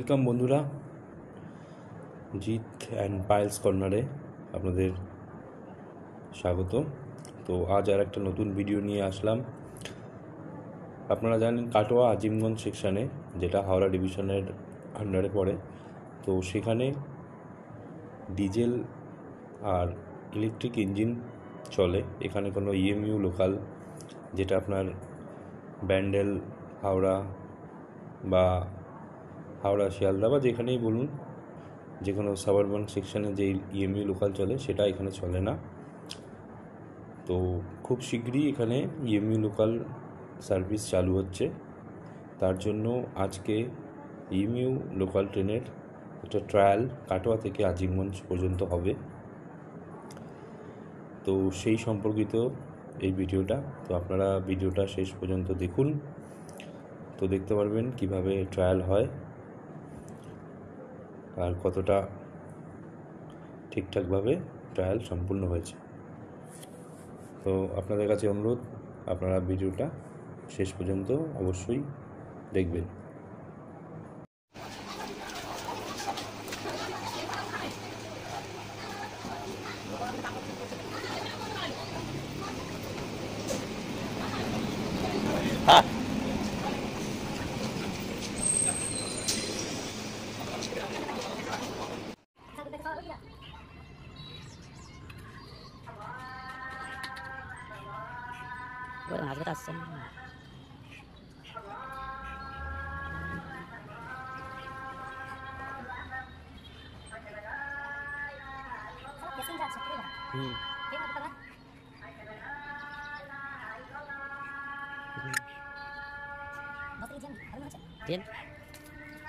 Welcome বন্ধুরা, Jeet and Payel's কর্নারে আপনাদের স্বাগত। তো আজ আর একটা নতুন ভিডিও নিয়ে আসলাম। আপনারা জানেন কাটোয়া আজিমগঞ্জ সেকশানে, যেটা হাওড়া ডিভিশনের আন্ডারে পড়ে, তো সেখানে ডিজেল আর ইলেকট্রিক ইঞ্জিন চলে। এখানে কোনো ইএমইউ লোকাল, যেটা আপনার ব্যান্ডেল হাওড়া বা হাওড়া শিয়ালদা বা যেখানেই বলুন, যে কোনো সাবারবান সেকশানে যে ইএমইউ লোকাল চলে সেটা এখানে চলে না। তো খুব শীঘ্রই এখানে ইএমইউ লোকাল সার্ভিস চালু হচ্ছে। তার জন্য আজকে ইএমইউ লোকাল ট্রেনের একটা ট্রায়াল কাটোয়া থেকে আজিমগঞ্জ পর্যন্ত হবে। তো সেই সম্পর্কিত এই ভিডিওটা, তো আপনারা ভিডিওটা শেষ পর্যন্ত দেখুন, তো দেখতে পারবেন কিভাবে ট্রায়াল হয় আর কতটা ঠিকঠাকভাবে ট্রায়াল সম্পূর্ণ হয়েছে। তো আপনাদের কাছে অনুরোধ, আপনারা ভিডিওটা শেষ পর্যন্ত অবশ্যই দেখবেন। হাজরা আসছেন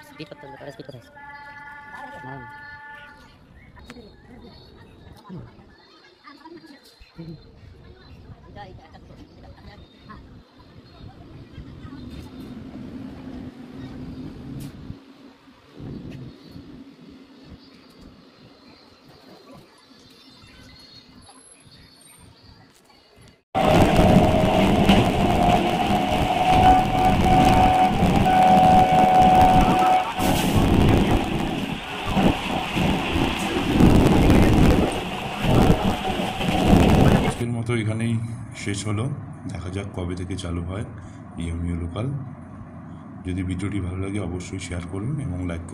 স্পিড করতে হবে, স্পিড কোথায় আজকের মতো এখানেই শেষ হলো। দেখা যাক কবে থেকে চালু হয় ইএমইউ লোকাল। যদি ভিডিওটি ভালো লাগে অবশ্যই শেয়ার করুন এবং লাইক করুন।